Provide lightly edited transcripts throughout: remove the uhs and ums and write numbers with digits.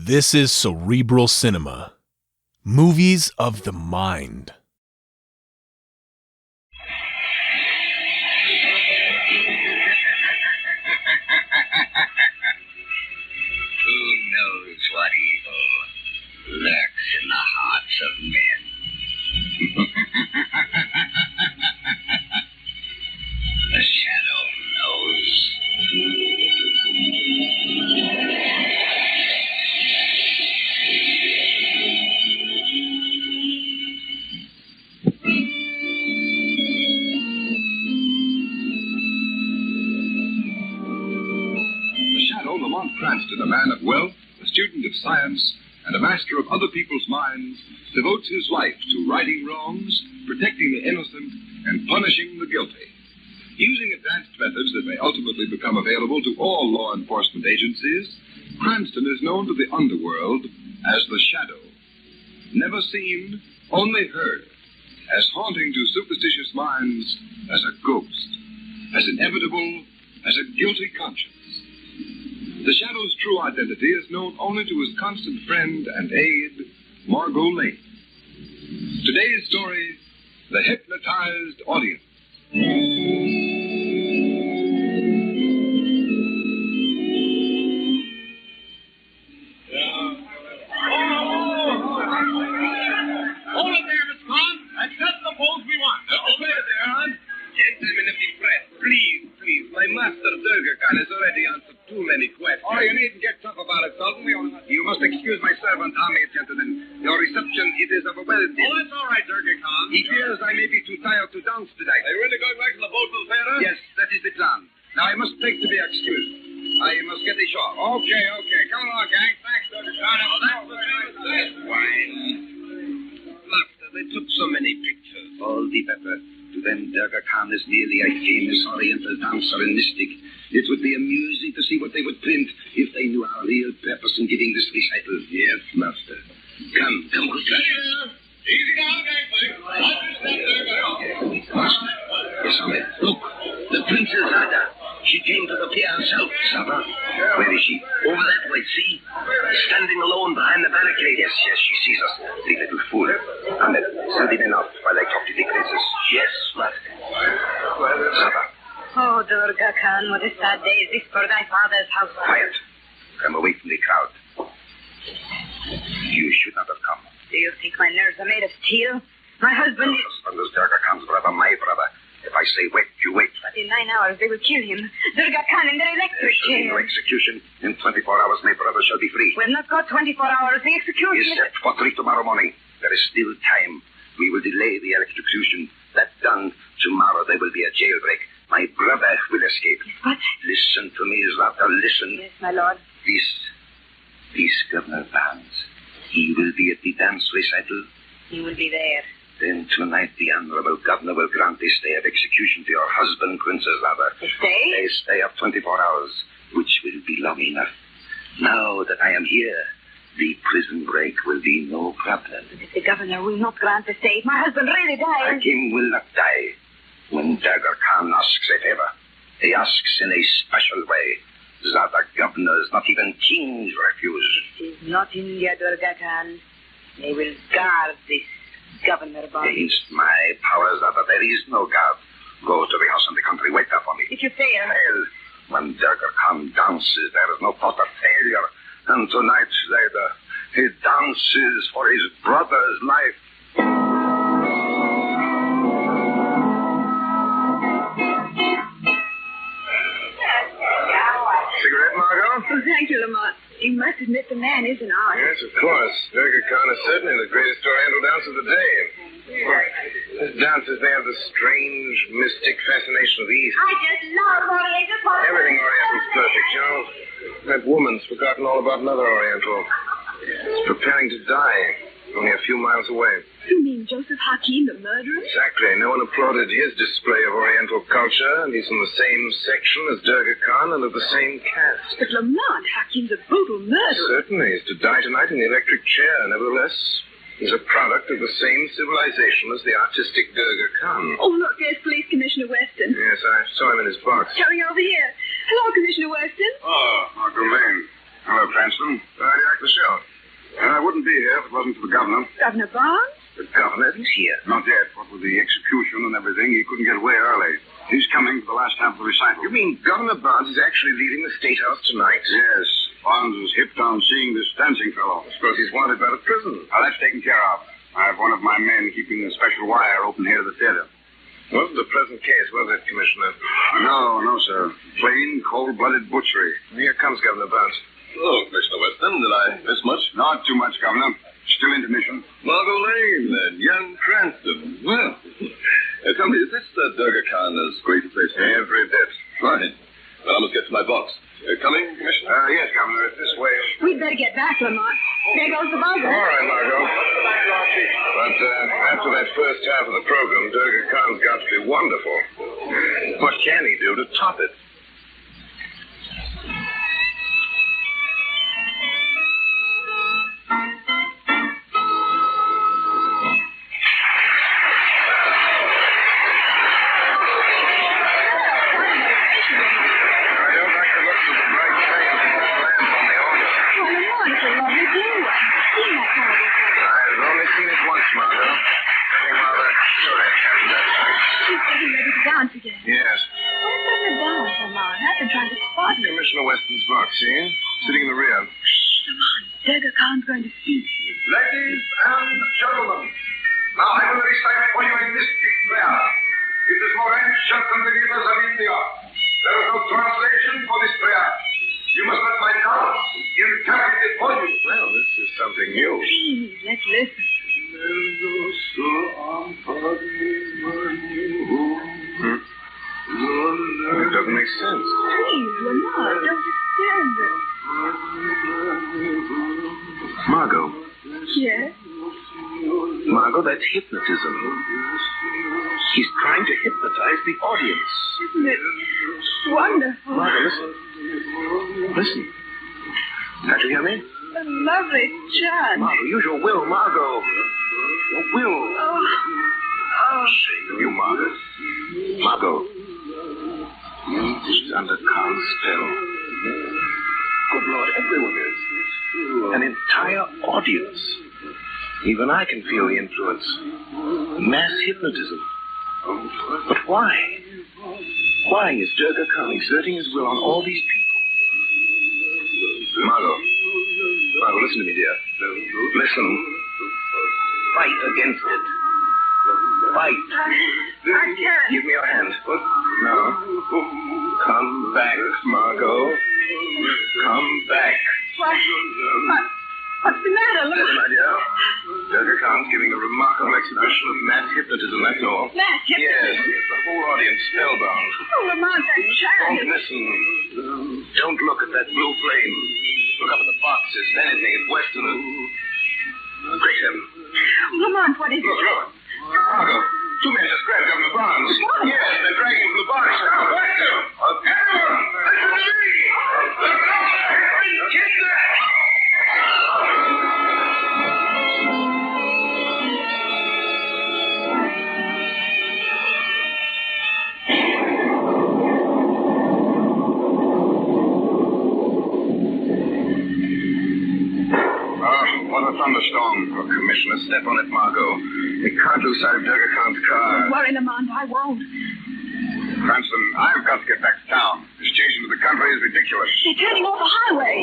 This is Cerebral Cinema. Movies of the mind. Who knows what evil lurks in the hearts of men? The shadow knows. Cranston, a man of wealth, a student of science, and a master of other people's minds, devotes his life to righting wrongs, protecting the innocent, and punishing the guilty. Using advanced methods that may ultimately become available to all law enforcement agencies, Cranston is known to the underworld as the Shadow. Never seen, only heard, as haunting to superstitious minds as a ghost, as inevitable as a guilty conscience. The Shadow's true identity is known only to his constant friend and aide, Margot Lane. Today's story, The Hypnotized Audience. Hold it there, Miss Khan. That's just the pose we want. Open it there, hon. Gentlemen of the press, please. My master Durga Khan has already answered too many questions. Oh, you needn't get tough about it, Sultan. You must excuse my servant, army gentlemen. Your reception, it is overwhelming. Oh, that's all right, Durga Khan. He fears I may be too tired to dance tonight. Are you really going back to the boatman theater? Yes, that is the plan. Now, I must beg to be excused. I must get ashore. Okay. Come along, gang. Thanks, Durga Khan. Oh, that's very nice. Wine. Master, they took so many pictures. All the better. To them, Durga Khan is merely a famous Oriental dancer and mystic. It would be amusing to see what they would print if they knew our real purpose in giving this recital. Yes, Master. Come, good Hey, easy down, gang. Watch your step, Durga. Master. Yes, Ahmed. Look, the Princess Zada. She came to the pier herself. Zada? Where is she? Over that way, see? Standing alone behind the barricade. Yes, she sees us. The little fool. Ahmed, send him enough while I talk to the princess. Yes, Master. Zada. Oh, Durga Khan, what a sad day is this for thy father's house. Quiet. Come away from the crowd. You should not have come. Do you think my nerves are made of steel? My husband Your husband is Durga Khan's brother, my brother. If I say wait, you wait. But in 9 hours they will kill him. Durga Khan in their electric There shall be no chair. execution. In 24 hours, my brother shall be free. We've not got 24 hours. The execution He is set for 3 tomorrow morning. There is still time. We will delay the electrocution. That done, tomorrow there will be a jailbreak. My brother will escape. What? Listen to me, Zlata, listen. Yes, my lord. This Governor Barnes, he will be at the dance recital. He will be there. Then tonight the Honorable Governor will grant a stay of execution to your husband, Princess Zada. A stay? A stay of 24 hours, which will be long enough. Now that I am here, the prison break will be no problem. But if the governor will not grant the stay, if my husband really dies. Hakim will not die. When Durga Khan asks a favor, he asks in a special way. Zada governors, not even kings, refuse. It is not India, Durga Khan. They will guard this governor body. Against my powers, Zada, there is no guard. Go to the house in the country. Wait there for me. If you fail. Fail. When Durga Khan dances, there is no thought of failure. And tonight, Zada, he dances for his brother's life. Cigarette, Margot? Oh, thank you, Lamont. You must admit the man is an artist. Yes, of course. Durga Khan is certainly the greatest Oriental dance of the day. His dances, they have the strange, mystic fascination of the East. I just love Oriental pop. Everything Oriental's perfect, Charles. That woman's forgotten all about another Oriental. It's preparing to die, only a few miles away. You mean Joseph Hakim, the murderer? Exactly. No one applauded his display of Oriental culture, and he's in the same section as Durga Khan and of the same caste. But Lamont, Hakim's a brutal murderer. Certainly, he's to die tonight in the electric chair. Nevertheless, he's a product of the same civilization as the artistic Durga Khan. Oh, look, there's Police Commissioner Weston. Yes, I saw him in his box. Coming over here. Hello, Commissioner Weston. Oh, Margot Lane. Hello, Cranston. How do you like the show? I wouldn't be here if it wasn't for the governor. Governor Barnes? The governor is here. Not yet. What with the execution and everything, he couldn't get away early. He's coming for the last half of the recital. You mean Governor Barnes is actually leaving the State House tonight? Yes. Barnes is hipped on seeing this dancing fellow. I suppose he's wanted by the prison. Now, that's taken care of. I have one of my men keeping the special wire open here to the theater. Wasn't a pleasant case, was it, Commissioner? No, sir. Plain, cold-blooded butchery. Here comes Governor Barnes. Hello, Commissioner Weston. Did I miss much? Not too much, Governor. Still intermission. Margot Lane and young Cranston. Well, tell me, is this Durga Khan as great a place? Every bit. Fine. Well, I must get to my box. Coming, Commissioner? Yes, Governor. It's this way. We'd better get back, Lamont. There goes the buzzer. All right, Margot. But after that first half of the program, Durga Khan's got to be wonderful. What can he do to top it? Yes. Where's Governor Barnes, Lamont? I've been trying to spot him. Commissioner Weston's box, see? Sitting in the rear. Lamont, Durga Khan's going to speak. Ladies and gentlemen, now I will recite for you a mystic prayer. It is more ancient than the rivers of India. There is no translation for this prayer. You must let my tongue interpret it for you. Well, this is something new. Please, let's listen. It doesn't make sense. Please, Lamont, don't disturb it. Margot. Yes? Margot, that's hypnotism. He's trying to hypnotize the audience. Isn't it wonderful? Margot, listen. Listen. Can't you hear me? A lovely chant. Margot, use your will, Margot. Your will. Oh. Shame of you, Margot. Margot. She's under Khan's spell. Good Lord, everyone is. An entire audience. Even I can feel the influence. Mass hypnotism. But why? Why is Durga Khan exerting his will on all these people? Margot. Margot, listen to me, dear. Listen. Fight against it. Fight. I can't. Give me your hand. No. Come back, Margot. Come back. What's the matter, Listen, Lamont? my dear. Durga Khan's giving a remarkable exhibition of mass hypnotism, that's all. Mass hypnotism? Yes, the whole audience spellbound. Oh, Lamont, that child. Don't listen. Don't look at that blue flame. Look up at the boxes, anything at Weston. Great heaven. Lamont, what is it? Look. Margot, two men just grabbed Governor Barnes. What? Yes, they're dragging him from the box. What a thunderstorm. Oh, Commissioner, step on it, Margot. We can't lose sight of Durga Khan's car. Don't worry, Lamont, I won't. Cranston, I've got to get back to town. This chase into the country is ridiculous. They're turning off the highway.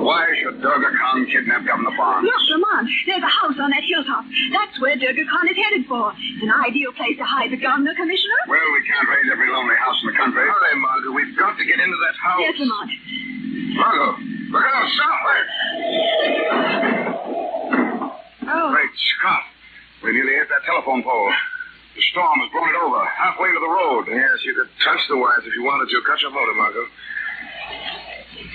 Why should Durga Khan kidnap Governor Barnes? Look, Lamont, there's a house on that hilltop. That's where Durga Khan is headed for. An ideal place to hide the governor, Commissioner. Well, we can't raid every lonely house in the country. Hurry, Margot. We've got to get into that house. Yes, Lamont. Margot, look out, stop there. Oh. Great Scott. We nearly hit that telephone pole. The storm has blown it over, halfway to the road. Yes, you could touch the wires if you wanted to. Cut your motor, Margot.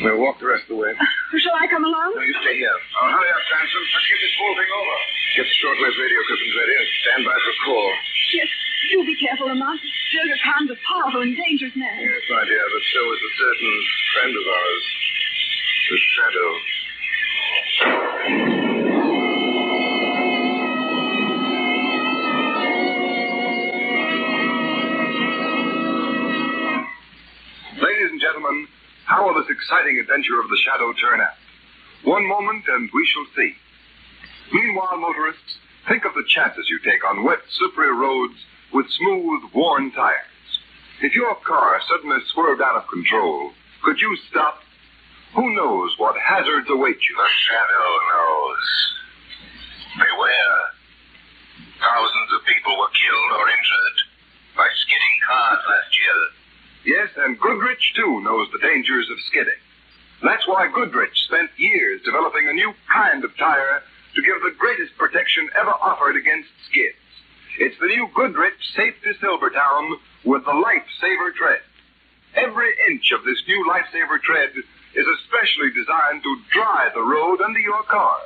We'll walk the rest of the way. Shall I come along? No, you stay here. Oh, hurry up, Cranston. Let's get this whole thing over. Get the shortwave radio clippings ready and stand by for a call. Yes, do be careful, Lamont. Durga Khan's a powerful and dangerous man. Yes, my dear, but so is a certain friend of ours, the Shadow. Ladies and gentlemen, how will this exciting adventure of the Shadow Turn act. One moment and we shall see. Meanwhile, motorists, think of the chances you take on wet, slippery roads with smooth, worn tires. If your car suddenly swerved out of control, could you stop? Who knows what hazards await you? The Shadow knows. Beware. Thousands of people were killed or injured by skidding cars last year. Yes, and Goodrich, too, knows the dangers of skidding. That's why Goodrich spent years developing a new kind of tire to give the greatest protection ever offered against skids. It's the new Goodrich Safety Silvertown with the Lifesaver tread. Every inch of this new Lifesaver tread is especially designed to dry the road under your car.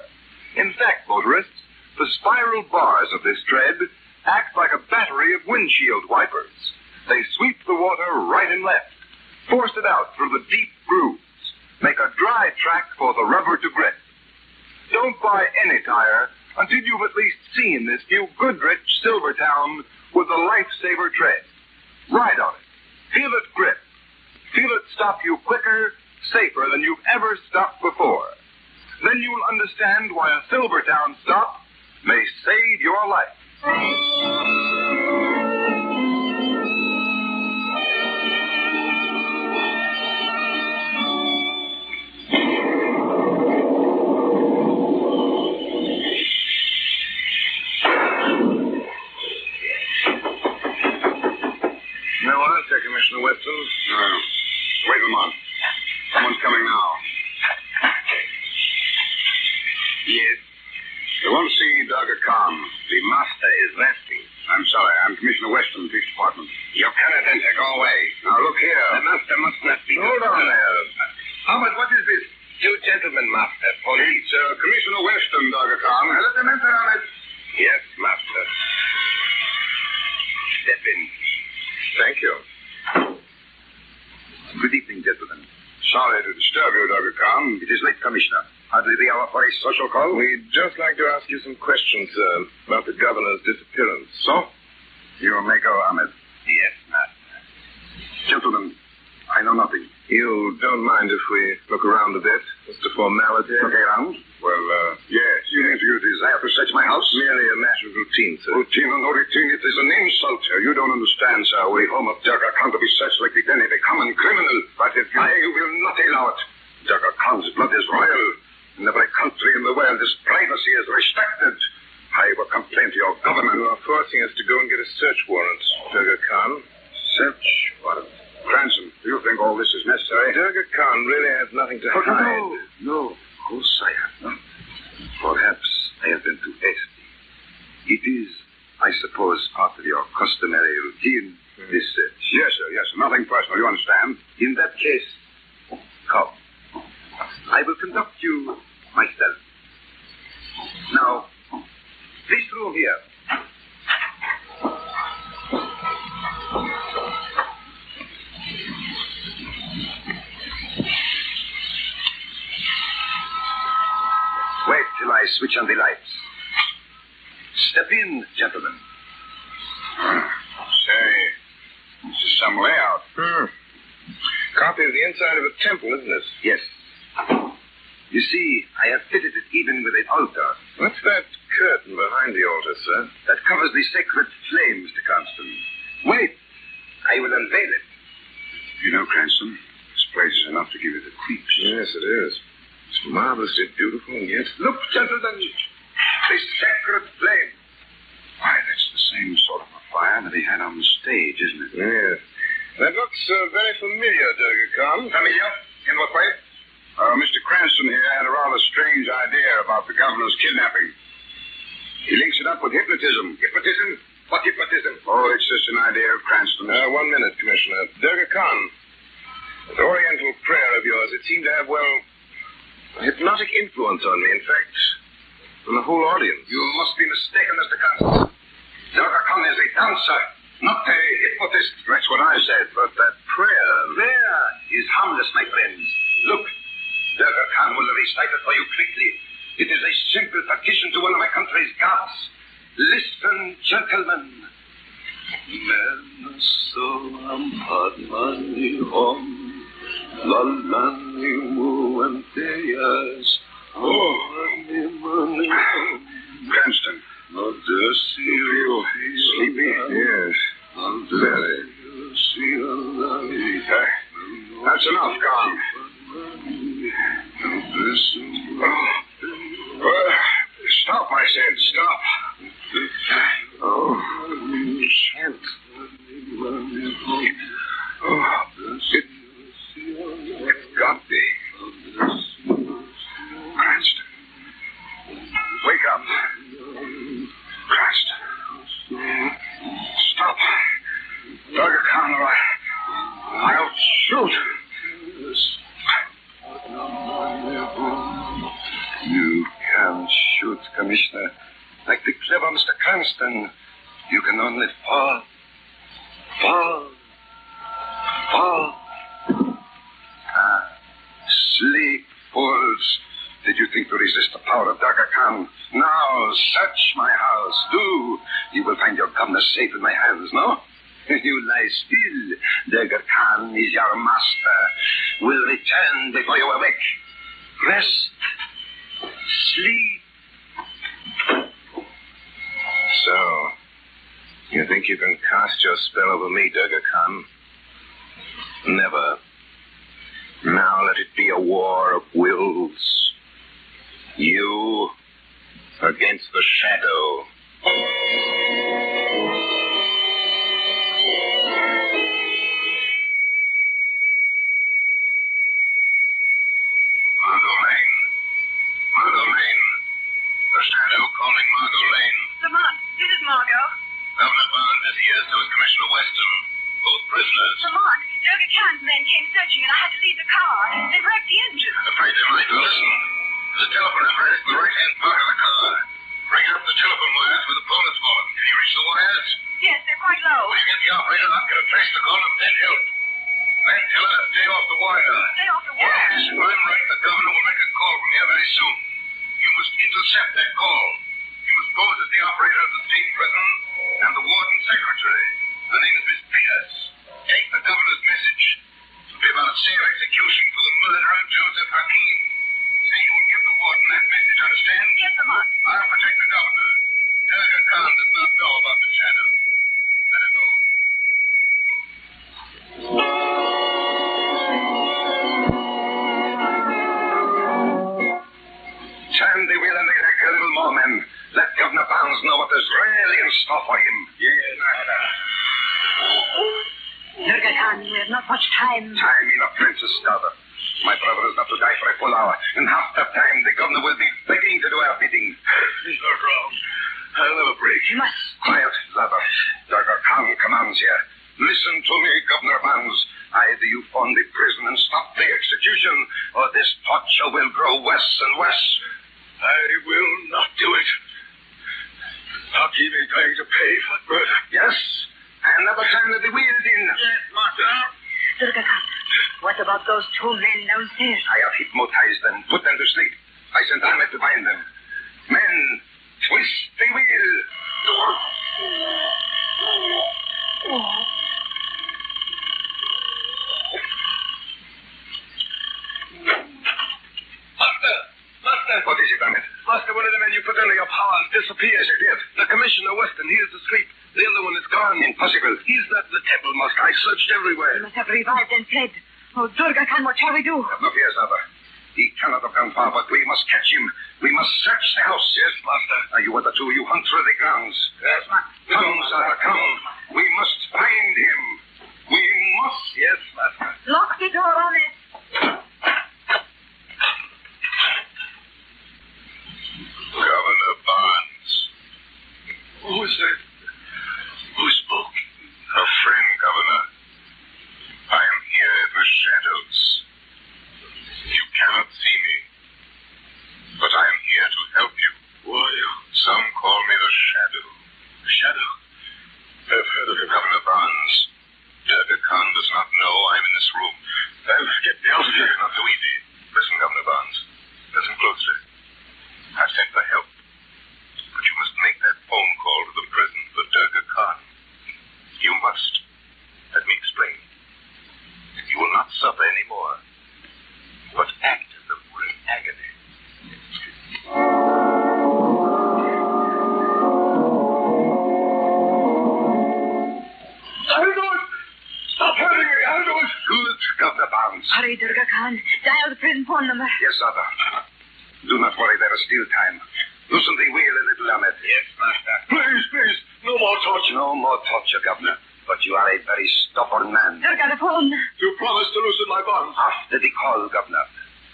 In fact, motorists, the spiral bars of this tread act like a battery of windshield wipers. They sweep the water right and left, force it out through the deep grooves, make a dry track for the rubber to grip. Don't buy any tire until you've at least seen this new Goodrich Silvertown with the Lifesaver tread. Ride on it. Feel it grip. Feel it stop you quicker, safer than you've ever stopped before. Then you'll understand why a Silvertown stop may save your life. No answer, Commissioner Weston. No. Wait a moment. Someone's coming now. Yes? I want to see Dr. Khan. The master is resting. I'm sorry. I'm Commissioner Weston, Police Department. You cannot enter. Go away. Now, look here. The master must not be... Hold on there. Ahmed, what is this? Two gentlemen, master. Police. It's Commissioner Weston, Dr. Khan. Let them enter on it. Yes, master. Step in. Thank you. Good evening, gentlemen. Sorry to disturb you, Dr. Khan. It is late, Commissioner. Hardly the hour for a social call. We'd just like to ask you some questions, sir, about the governor's disappearance. So? You may go, Ahmed. Yes, master. Gentlemen, I know nothing. You don't mind if we look around a bit? Just a formality? Look around? Well, yes. You think you desire to search my house? Merely a matter of routine, sir. Routine or no routine, it is an insult. You don't understand, sir. We home of Duggar Khan to be searched like the den of a common criminal. But if I will not allow it. Duggar Khan's blood is royal. In every country in the world, his privacy is respected. I will complain to your government. You are forcing us to go and get a search warrant, Duggar Khan. Search warrant? Cranston, do you think all this is necessary? Duggar Khan really has nothing to hide. No. Oh, sire, no. Perhaps I have been too hasty. It is, I suppose, part of your customary routine, this search. Yes, sir, yes. Nothing personal, you understand? In that case, come. I will conduct you myself. Now, this room here. Wait till I switch on the lights. Step in, gentlemen. Say, this is some layout. Copy of the inside of a temple, isn't it? Yes. You see, I have fitted it even with an altar. What's that curtain behind the altar, sir? That covers the sacred flame, Mr. Cranston. Wait. I will unveil it. You know, Cranston, this place is enough to give you the creeps. Yes, it is. It's marvelously beautiful, and yet... Look, gentlemen. The sacred flame. Why, that's the same sort of a fire that he had on the stage, isn't it? Yes. That looks very familiar, Duggar Khan. Familiar? In what way? Mr. Cranston here had a rather strange idea about the governor's kidnapping. He links it up with hypnotism. Hypnotism? What hypnotism? Oh, it's just an idea of Cranston's. 1 minute, Commissioner. Duggar Khan, that Oriental prayer of yours, it seemed to have, well, a hypnotic influence on me. In fact, on the whole audience. You must be mistaken, Mr. Cranston. Duggar Khan is a dancer, not a hypnotist. That's what I said, but that prayer... There is harmless, my friends. Look, Duggar Khan will recite it for you quickly. It is a simple petition to one of my country's gods. Listen, gentlemen. Cranston. You sleepy? Yes. Very. That's enough, Carl. Stop, I said. Stop. Oh, can't. It got me. Cranston. Wake up. Cranston. Stop. Dr. Connor, I'll shoot. You can shoot, Commissioner. Like the clever Mr. Cranston. You can only fall. Sleep, fools. Did you think to resist the power of Dagger Khan? Now, search my house. Do. You will find your governor safe in my hands, no? You lie still. Dagger Khan is your master. Will return before you awake. Rest. Sleep. So, you think you can cast your spell over me, Durga Khan? Never. Now let it be a war of wills. You against the shadow. Margot Lane. The shadow calling Margot Lane. Lamont, this is Margot. Governor Barnes is here, so is Commissioner Weston. Both prisoners. Lamont, Durga Khan's men came searching and I had to leave the car. They wrecked the engine. Afraid they might. Listen. The telephone apparatus in the right-hand part of the car. Bring up the telephone wires where the pole has fallen. Can you reach the wires? Yes, they're quite low. Will you get the operator? I'm going to trace the call and then help. Then tell her to stay off the wire. Stay off the wire? Yes, if I'm right, the governor will make a call from here very soon. You must intercept that call. You must pose as the operator of the state prison and the warden's secretary. Her name is Miss Peters. Take the governor's message. It'll be about a sale execution for the murder of Joseph Hakeem. Say you will give the warden that message, understand? Yes, Lamont. I'll protect the governor. Durga Khan does not know about the shadow. That is all. Turn the wheel and the a little more, men. Let Governor Barnes know what there's really in store for him. Yes, Durga Khan, we have not much time. Time enough, Princess Daughter. My brother is not to die for a full hour. In half that time, the governor will be begging to do our bidding. You're wrong. I'll never break. You must. Quiet, Lauder. Dr. Khan commands here. Listen to me, Governor Barnes. Either you form the prison and stop the execution, or this torture will grow worse and worse. I will not do it. Hakeem is going to pay for murder. Yes? Another turn of the wheel, then. Yes, master. Durga Khan, what about those two men downstairs? I have hypnotized them, put them to sleep. I sent Ahmed to find them. Men, twist the wheel. Master! What is it, Ahmed? Master, one of the men you put under your powers disappears. It did. The Commissioner Weston, he is asleep. The other one is gone. Impossible. He's not in the temple, Master. I searched everywhere. He must have revived and fled. Oh, Durga Khan, what shall we do? Have no fear, Zaba. He cannot have gone far, but we must catch him. We must search the house. Yes, Master. Now, you other two, you hunt through the grounds. Yes, Master. Come, Zaba, come. We must find him. We must. Yes, Master. Lock the door on it. Governor Barnes. Who is that? Who spoke? A friend, Governor. I am here in the shadows. You cannot see me, but I am here to help you. Who are you? Some call me the Shadow. phone number. Yes, Arthur. Do not worry, there is still time. Loosen the wheel a little, Ahmed. Yes, master. Please, please, no more torture. No more torture, Governor. But you are a very stubborn man. Durga, the phone. You promised to loosen my bonds. After the call, Governor.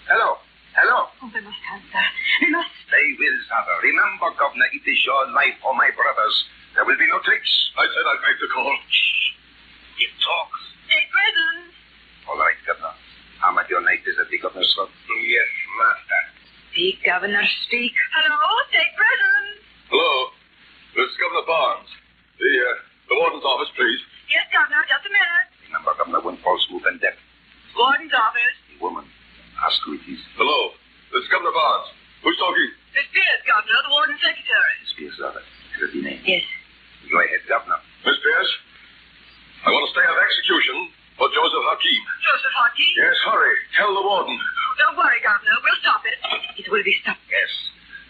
Hello? Hello? Oh, they must answer. They must. They will, Arthur. Remember, Governor, it is your life or my brother's. There will be no tricks. I said I'd make the call. It talks. State prison. All right, Governor. Ahmed, your knife is at the governor's throat. Yes, master. Speak, Governor, speak. Hello, state prison. Hello? This is Governor Barnes. The warden's office, please. Yes, Governor, just a minute. Remember, Governor, one false move and death. Warden's office. The woman. Ask who it is. Hello? This is Governor Barnes. Who's talking? It's Pierce, Governor, the warden's secretary. Spears, Arthur. Is that the name? Yes. Go ahead, Governor. Miss Pierce? I want to stay of execution for Joseph Hakim. Joseph Hakim? Yes, hurry. Tell the warden. Don't worry, Governor. We'll stop it. It will be stopped. Yes.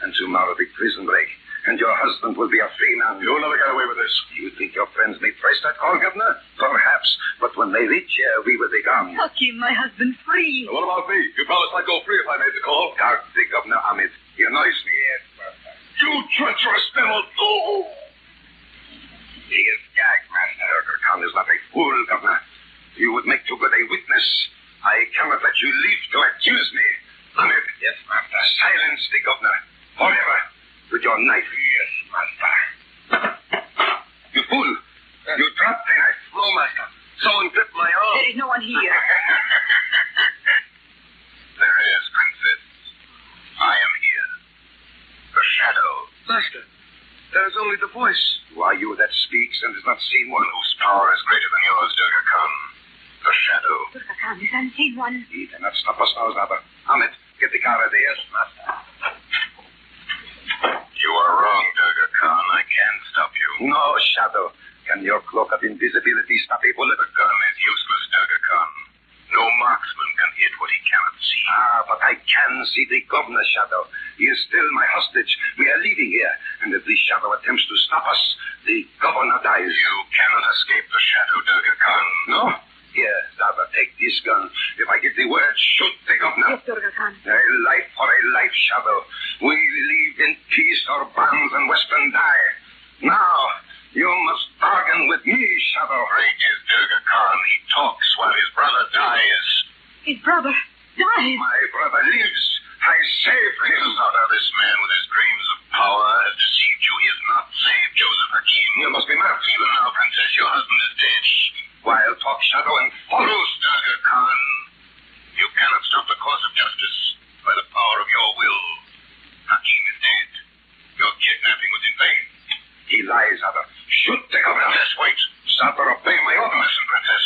And tomorrow the prison break. And your husband will be a free man. You'll never get away with this. You think your friends may trace that call, Governor? Perhaps. But when they reach here, we will be gone. Hakim, my husband, free. Now, what about me? You promised I'd go free if I made the call. Guard the Governor, Ahmed. He annoys me. Yes, You treacherous devil! Oh! He is gagged, Master. Durga Khan is not a fool, Governor. You would make too good a witness. I cannot let you live to accuse me. Ahmed. Yes, Master. Silence the Governor. Forever. With your knife. Yes, Master. You fool. You dropped the knife. No, master. Someone gripped my arm. There is no one here. There is, Princess. I am here. The shadow. Master, there is only the voice. Who are you that speaks and is not seen? One whose power is greater than yours, Durga Khan. The shadow. Durga Khan is unseen one. He cannot stop us now, Zaba. Ahmed, get the car ready. Yes, Master. You are wrong, Durga Khan. I can't stop you. No, Shadow. Can your cloak of invisibility stop a bullet? The gun is useless, Durga Khan. No marksman can hit what he cannot see. Ah, but I can see the governor, Shadow. He is still my hostage. We are leaving here. And if the Shadow attempts to stop us, the governor dies. You cannot escape the Shadow, Durga Khan. No? Here, Zaba, take this gun. If I give the word, shoot the governor. Yes, Durga Khan. A life for a life, Shadow. We live in peace or bonds and Western die. Now, you must bargain with me, Shadow. Great is Durga Khan. He talks while his brother dies. His brother dies. My brother lives. I saved him. Zaba, this man with his dreams of power has deceived you. He has not saved Joseph Hakim. You must be mad. Even now, Princess, your husband is dead. While talk, Shadow, and follow, Durga Khan. You cannot stop the course of justice by the power of your will. Hakim is dead. Your kidnapping was in vain. He lies, Zaba. Shoot the governor. Yes, wait. Zaba, obey my order. Listen, Princess.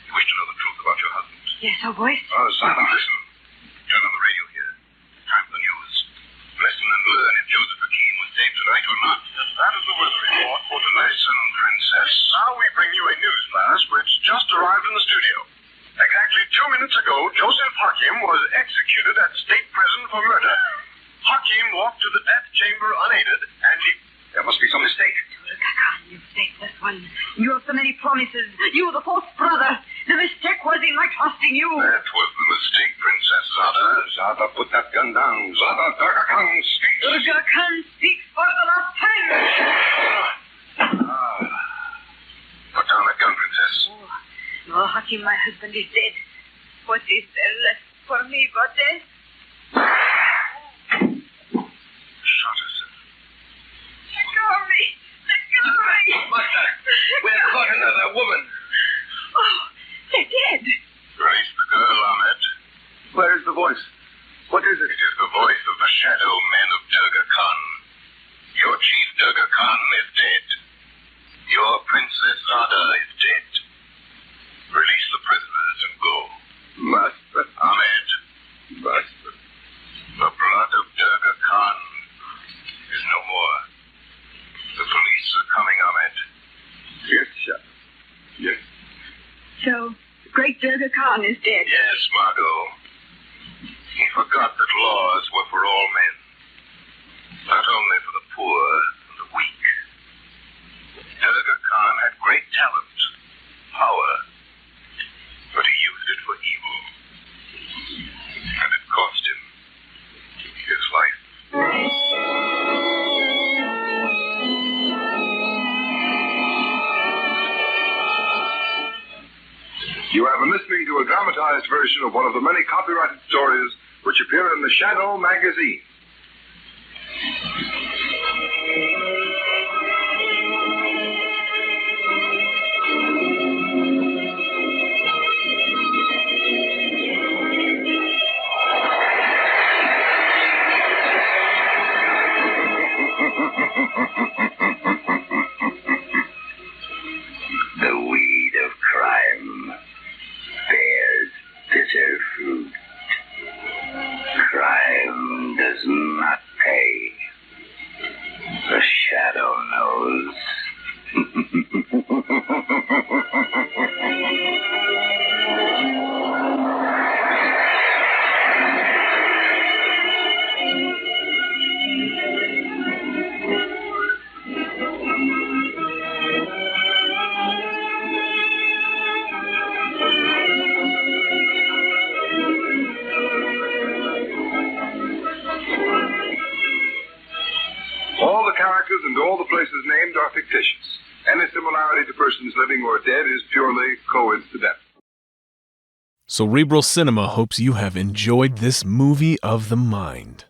You wish to know the truth about your husband. Yes, our voice. Oh, Zaba, listen. Turn on the radio here. Time for the news. Listen and learn if Joseph Hakim was saved tonight or not. That is the weather report for tonight. Listen, Princess. Now we bring you a news flash which just arrived in the studio. Exactly 2 minutes ago, Joseph Hakim was executed at state prison for murder. Hakim walked to the death chamber unaided, and he... There must be some mistake. Durga Khan, you faithless one. You have so many promises. You, the fourth brother. The mistake was in my trusting you. That was the mistake, Princess Zada. Zada, put that gun down. Zada, Durga Khan speaks. Durga Khan speaks for the last time. Put down that gun, Princess. Oh, Hakim, my husband is dead. What is there left for me but death? Shot herself. Let go of me. Let go of me. Master, we have caught another woman. Oh, they're dead. Release the girl, Ahmed. Where is the voice? What is it? It is the voice of the shadow men of Durga Khan. Your chief Durga Khan is dead. Your princess Zada is dead. Release the prisoners and go. Master. Ahmed. Master. The blood of Durga Khan is no more. The police are coming, Ahmed. Yes, Shadow. Yes. So, the great Durga Khan is dead. Yes, Margot. He forgot that laws were for all men, not only for the poor and the weak. Durga Khan had great talent, power, but he used it for evil. And it You have been listening to a dramatized version of one of the many copyrighted stories which appear in the Shadow magazine. The weed of crime bears bitter fruit. Crime does not pay. The shadow knows. All the characters and all the places named are fictitious. Any similarity to persons living or dead is purely coincidental. Cerebral Cinema hopes you have enjoyed this movie of the mind.